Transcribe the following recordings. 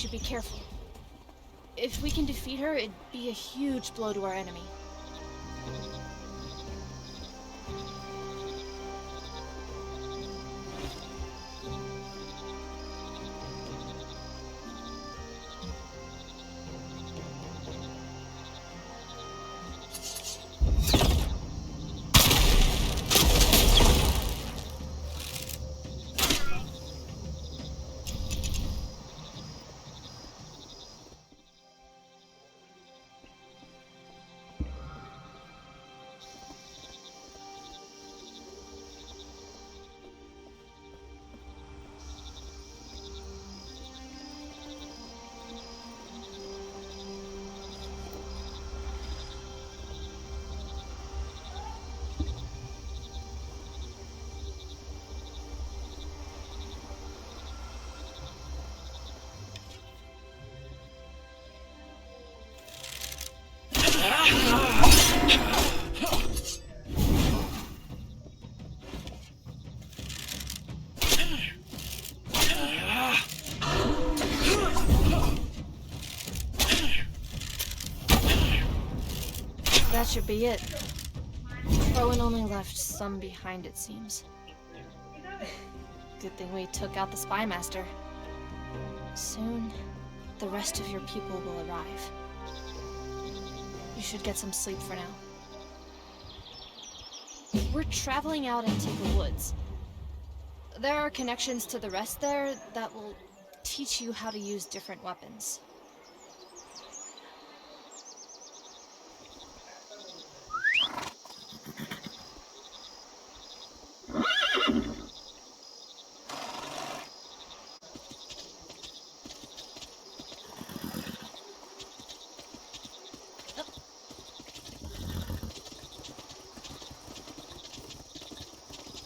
should be careful. If we can defeat her, it'd be a huge blow to our enemy. That should be it. Rowan only left some behind, it seems. Good thing we took out the spy master. Soon, the rest of your people will arrive. You should get some sleep for now. We're traveling out into the woods. There are connections to the rest there that will teach you how to use different weapons.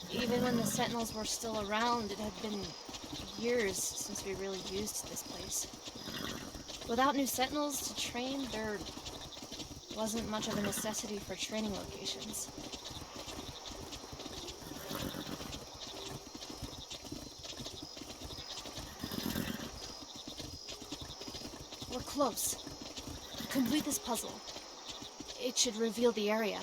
Even when the Sentinels were still around, it had been years since we really used this place. Without new Sentinels to train, there wasn't much of a necessity for training locations. We're close. Complete this puzzle. It should reveal the area.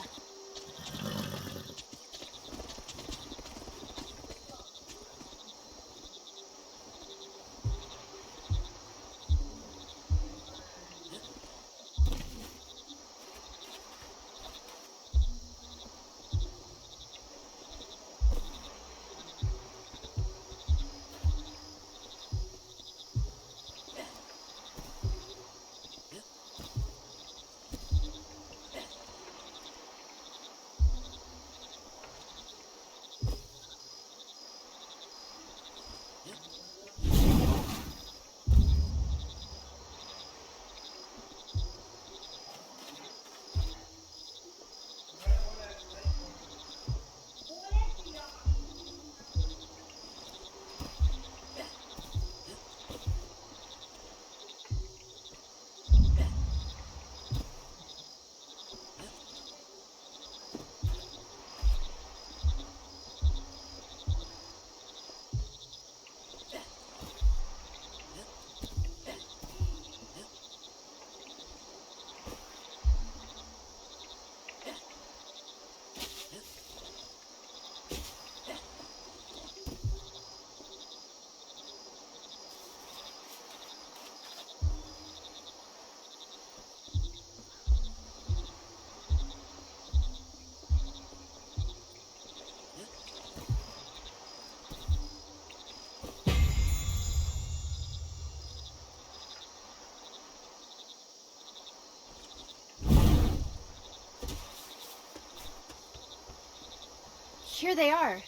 Here they are.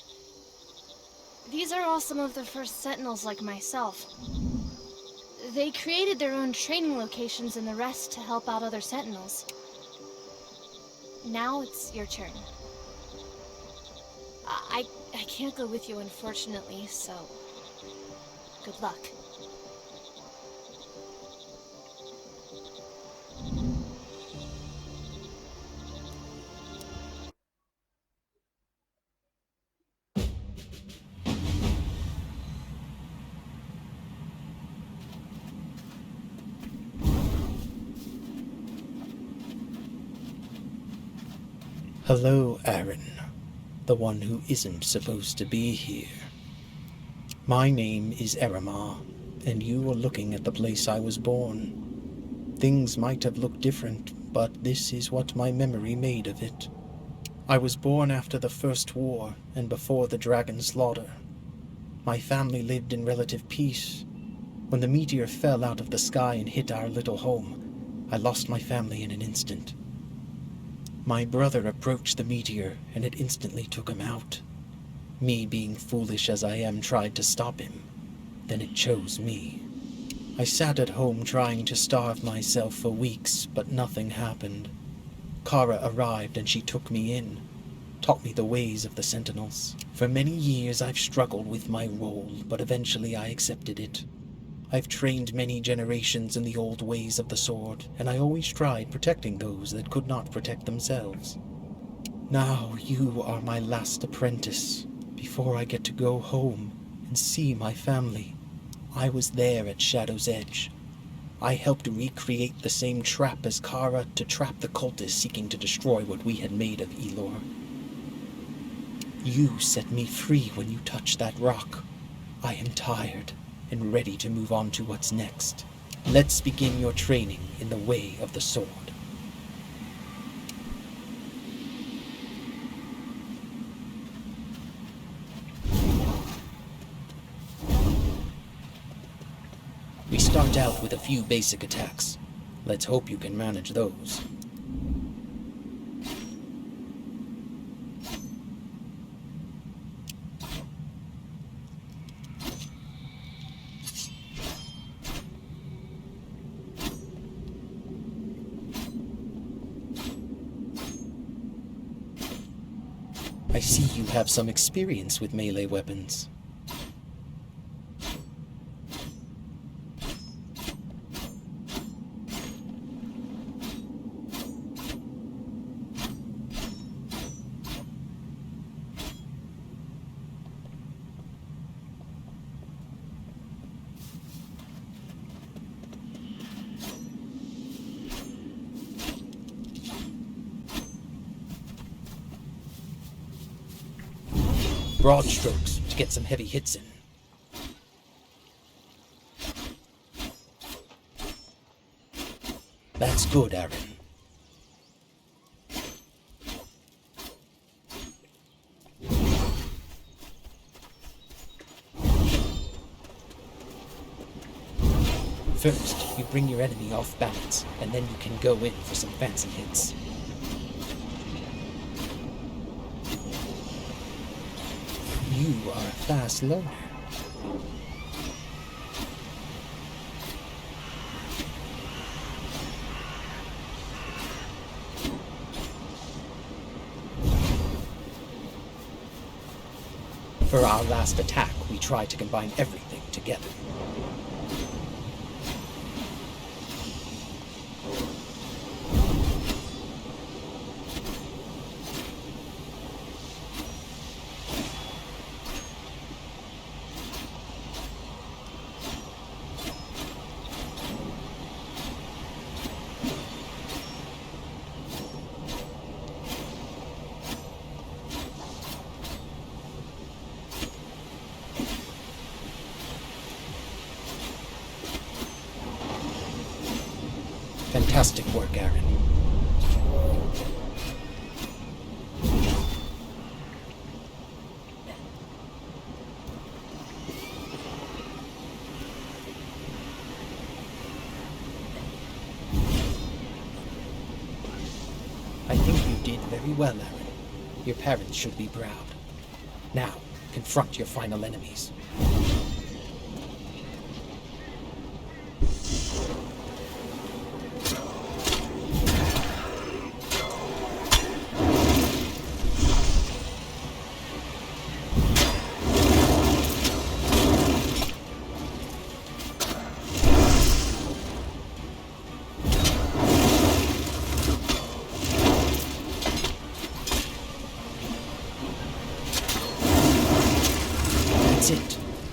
These are all some of the first Sentinels like myself. They created their own training locations and the rest to help out other Sentinels. Now it's your turn. I can't go with you, unfortunately, so good luck. Hello, Aron. The one who isn't supposed to be here. My name is Erema, and you are looking at the place I was born. Things might have looked different, but this is what my memory made of it. I was born after the First War and before the dragon slaughter. My family lived in relative peace. When the meteor fell out of the sky and hit our little home, I lost my family in an instant. My brother approached the meteor, and it instantly took him out. Me, being foolish as I am, tried to stop him. Then it chose me. I sat at home trying to starve myself for weeks, but nothing happened. Kara arrived and she took me in, taught me the ways of the Sentinels. For many years I've struggled with my role, but eventually I accepted it. I've trained many generations in the old ways of the sword, and I always tried protecting those that could not protect themselves. Now you are my last apprentice, before I get to go home and see my family. I was there at Shadow's Edge. I helped recreate the same trap as Kara to trap the cultists seeking to destroy what we had made of Elor. You set me free when you touched that rock. I am tired and ready to move on to what's next. Let's begin your training in the way of the sword. We start out with a few basic attacks. Let's hope you can manage those. I see you have some experience with melee weapons. Broad strokes to get some heavy hits in. That's good, Aron. First, you bring your enemy off balance, and then you can go in for some fancy hits. You are a fast learner. For our last attack, we tried to combine everything together. Fantastic work, Aron. I think you did very well, Aron. Your parents should be proud. Now, confront your final enemies.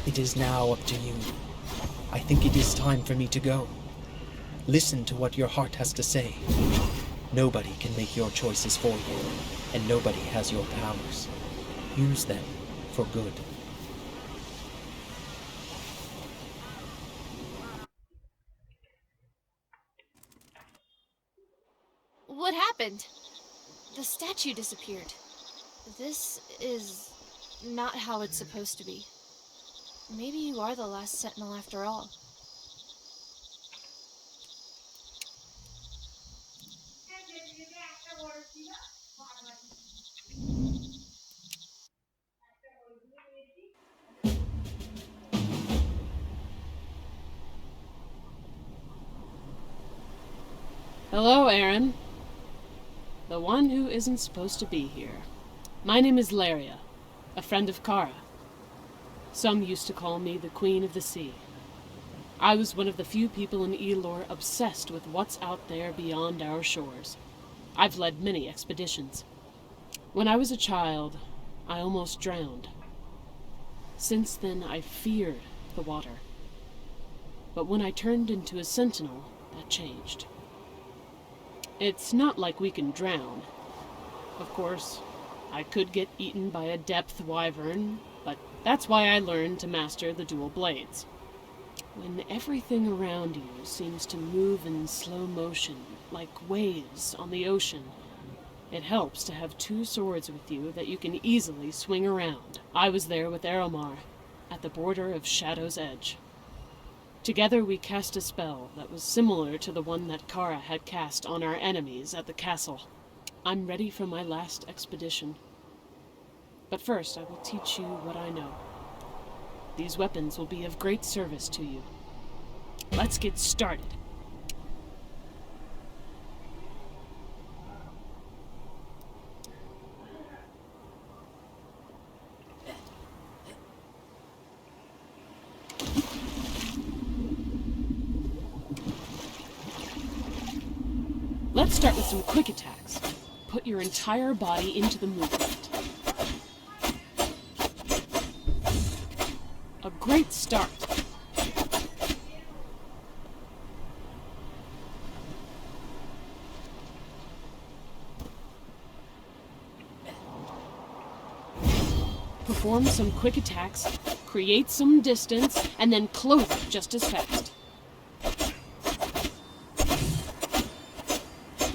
It is now up to you. I think it is time for me to go. Listen to what your heart has to say. Nobody can make your choices for you, and nobody has your powers. Use them for good. What happened? The statue disappeared. This is not how it's supposed to be. Maybe you are the last sentinel after all. Hello, Aron. The one who isn't supposed to be here. My name is Laria, a friend of Kara. Some used to call me the Queen of the Sea. I was one of the few people in Elor obsessed with what's out there beyond our shores. I've led many expeditions. When I was a child, I almost drowned. Since then, I feared the water. But when I turned into a sentinel, that changed. It's not like we can drown. Of course, I could get eaten by a depth wyvern, but that's why I learned to master the dual blades. When everything around you seems to move in slow motion, like waves on the ocean, it helps to have two swords with you that you can easily swing around. I was there with Aromar, at the border of Shadow's Edge. Together we cast a spell that was similar to the one that Kara had cast on our enemies at the castle. I'm ready for my last expedition. But first, I will teach you what I know. These weapons will be of great service to you. Let's get started. Let's start with some quick attacks. Put your entire body into the movement. A great start. Perform some quick attacks, create some distance, and then close it just as fast.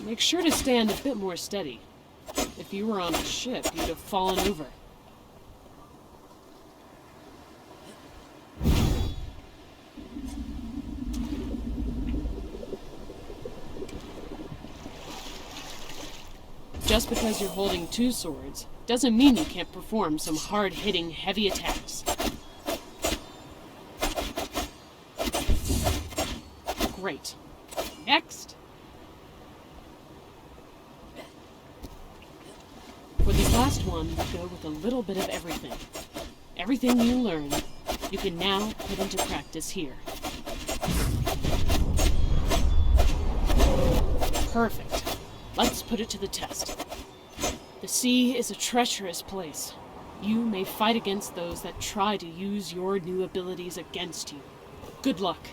Make sure to stand a bit more steady. If you were on a ship, you'd have fallen over. Just because you're holding two swords doesn't mean you can't perform some hard-hitting, heavy attacks. Great. Next. For this last one, we go with a little bit of everything. Everything you learn, you can now put into practice here. Perfect. Let's put it to the test. The sea is a treacherous place. You may fight against those that try to use your new abilities against you. Good luck.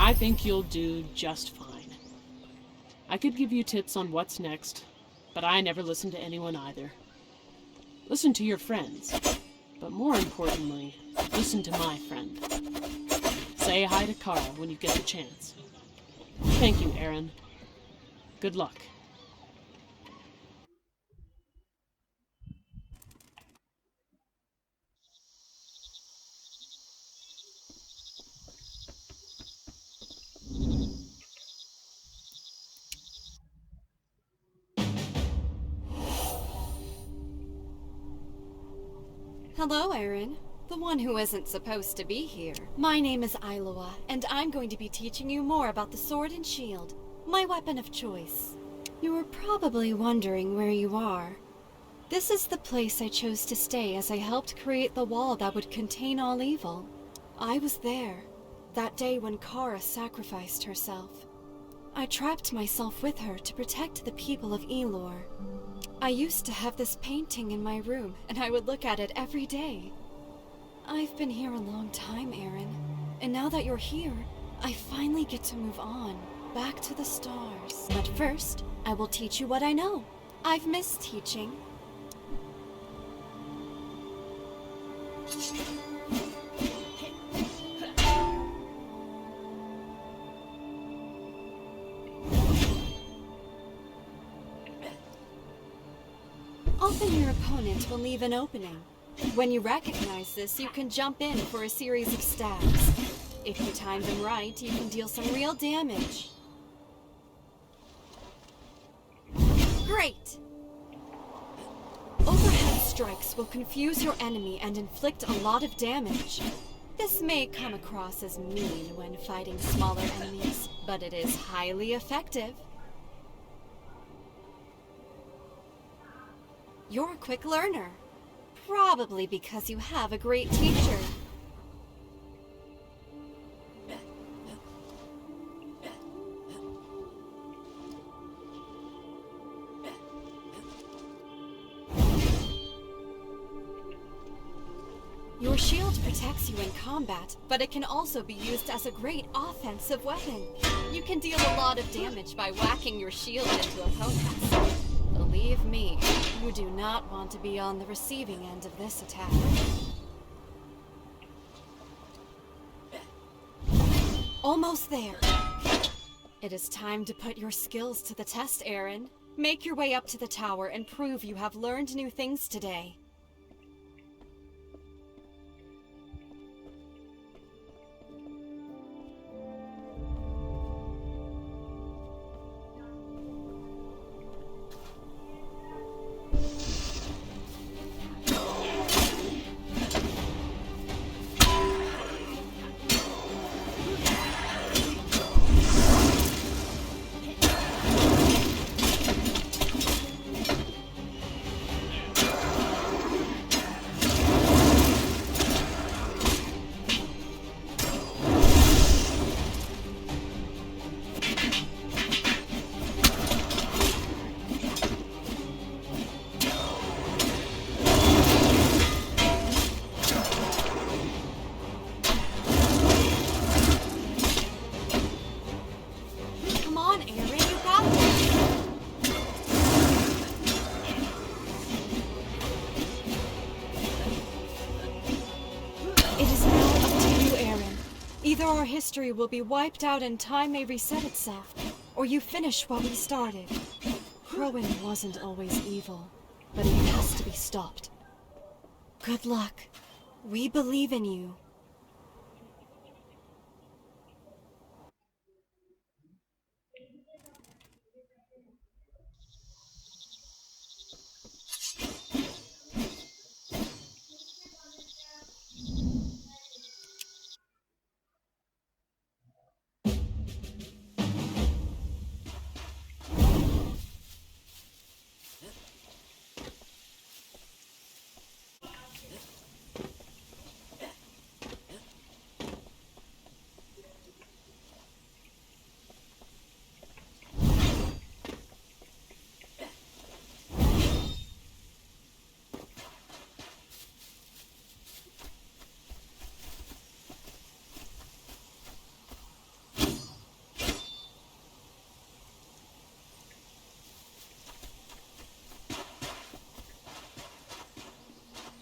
I think you'll do just fine. I could give you tips on what's next, but I never listen to anyone either. Listen to your friends, but more importantly, Listen to my friend. Say hi to Kara when you get the chance. Thank you, Aron. Good luck. Hello, Aron. The one who isn't supposed to be here. My name is Iloa, and I'm going to be teaching you more about the sword and shield, my weapon of choice. You are probably wondering where you are. This is the place I chose to stay as I helped create the wall that would contain all evil. I was there, that day when Kara sacrificed herself. I trapped myself with her to protect the people of Elor. I used to have this painting in my room, and I would look at it every day. I've been here a long time, Aron, and now that you're here, I finally get to move on, back to the stars. But first, I will teach you what I know. I've missed teaching. Often your opponent will leave an opening. When you recognize this, you can jump in for a series of stabs. If you time them right, you can deal some real damage. Great! Overhead strikes will confuse your enemy and inflict a lot of damage. This may come across as mean when fighting smaller enemies, but it is highly effective. You're a quick learner. Probably because you have a great teacher. Your shield protects you in combat, but it can also be used as a great offensive weapon. You can deal a lot of damage by whacking your shield into opponents. Believe me, you do not want to be on the receiving end of this attack. Almost there. It is time to put your skills to the test, Aron. Make your way up to the tower and prove you have learned new things today. Either our history will be wiped out and time may reset itself, or you finish what we started. Rowan wasn't always evil, but he has to be stopped. Good luck. We believe in you.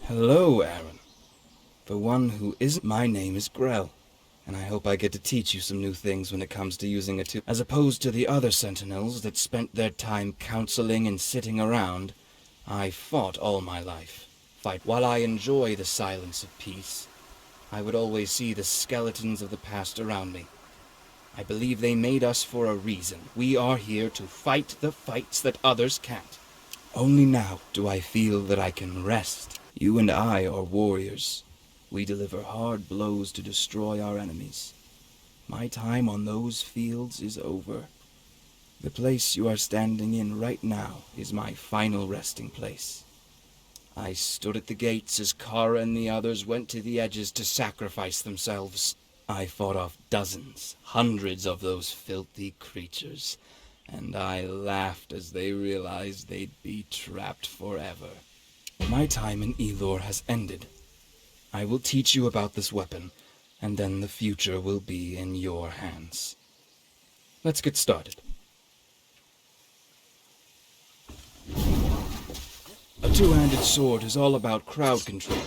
Hello, Aron. The one who isn't. My name is Grell, and I hope I get to teach you some new things when it comes to using a tool. As opposed to the other sentinels that spent their time counseling and sitting around, I fought all my life. While I enjoy the silence of peace, I would always see the skeletons of the past around me. I believe they made us for a reason. We are here to fight the fights that others can't. Only now do I feel that I can rest. You and I are warriors. We deliver hard blows to destroy our enemies. My time on those fields is over. The place you are standing in right now is my final resting place. I stood at the gates as Kara and the others went to the edges to sacrifice themselves. I fought off dozens, hundreds of those filthy creatures, and I laughed as they realized they'd be trapped forever. My time in Elor has ended. I will teach you about this weapon, and then the future will be in your hands. Let's get started. A two-handed sword is all about crowd control.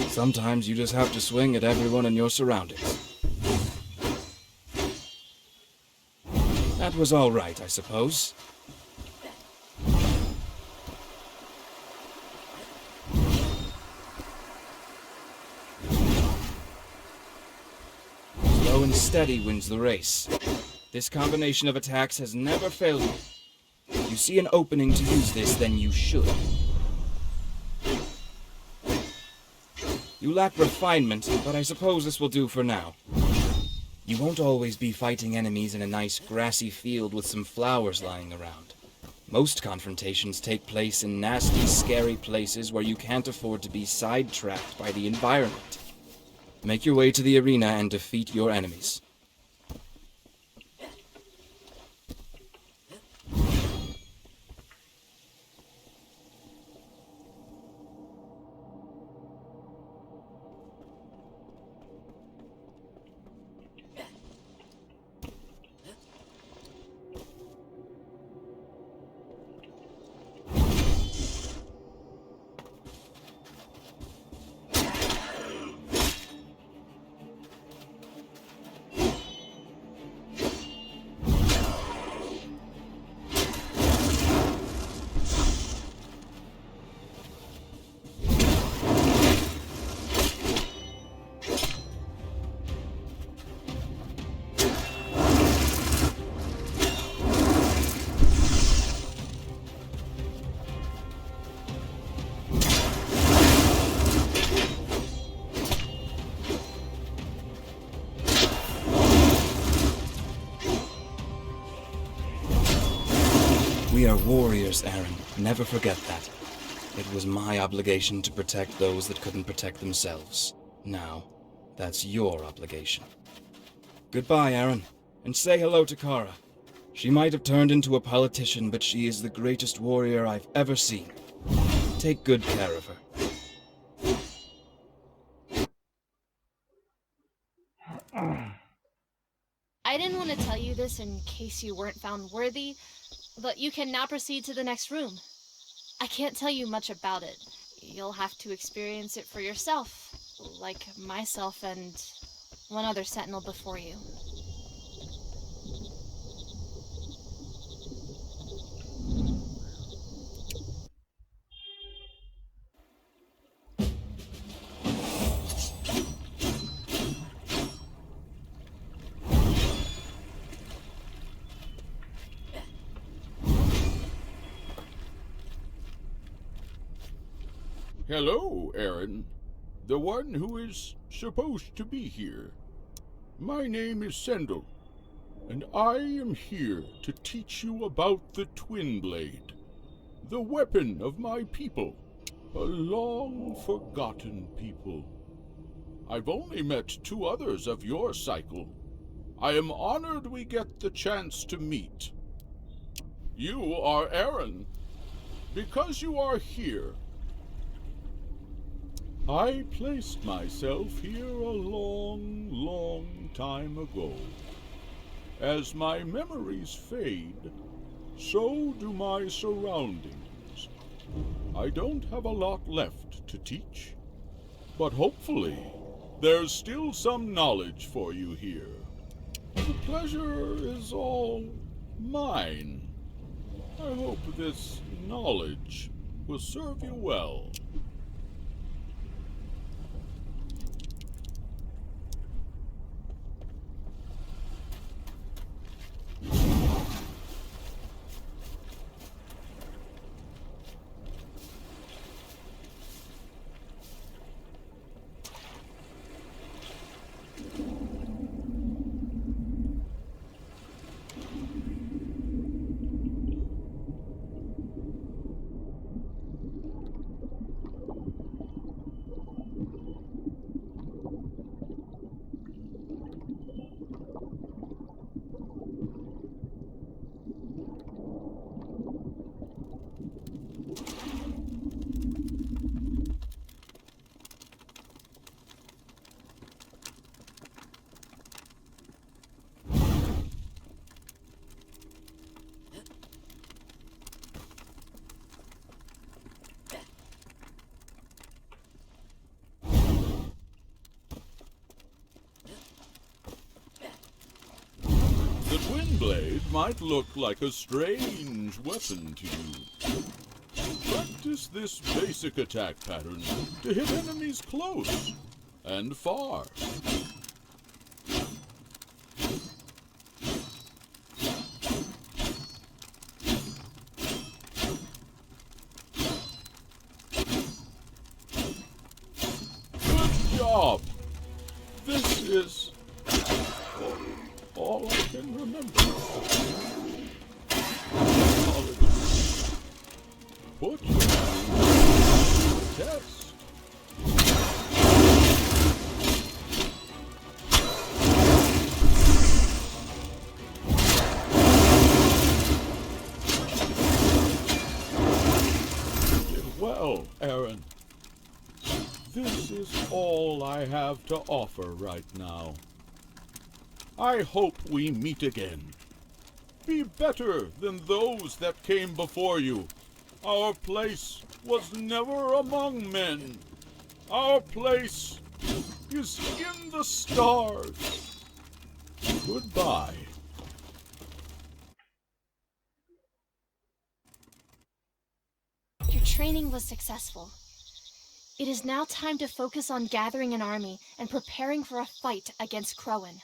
Sometimes you just have to swing at everyone in your surroundings. That was all right, I suppose. Slow and steady wins the race. This combination of attacks has never failed me. If you see an opening to use this, then you should. You lack refinement, but I suppose this will do for now. You won't always be fighting enemies in a nice grassy field with some flowers lying around. Most confrontations take place in nasty, scary places where you can't afford to be sidetracked by the environment. Make your way to the arena and defeat your enemies. We are warriors, Aron. Never forget that. It was my obligation to protect those that couldn't protect themselves. Now, that's your obligation. Goodbye, Aron, and say hello to Kara. She might have turned into a politician, but she is the greatest warrior I've ever seen. Take good care of her. I didn't want to tell you this in case you weren't found worthy, but you can now proceed to the next room. I can't tell you much about it. You'll have to experience it for yourself, like myself and one other sentinel before you. Hello, Aron. The one who is supposed to be here. My name is Sendel, and I am here to teach you about the Twin Blade, the weapon of my people, a long-forgotten people. I've only met 2 others of your cycle. I am honored we get the chance to meet. You are Aron. Because you are here, I placed myself here a long, long time ago. As my memories fade, so do my surroundings. I don't have a lot left to teach. But hopefully, there's still some knowledge for you here. The pleasure is all mine. I hope this knowledge will serve you well. The twin blade might look like a strange weapon to you. Practice this basic attack pattern to hit enemies close and far. Good job! This is all I can remember. Put you to the test. You did well, Aron. This is all I have to offer right now. I hope we meet again. Be better than those that came before you. Our place was never among men. Our place is in the stars. Goodbye. Your training was successful. It is now time to focus on gathering an army and preparing for a fight against Crowan.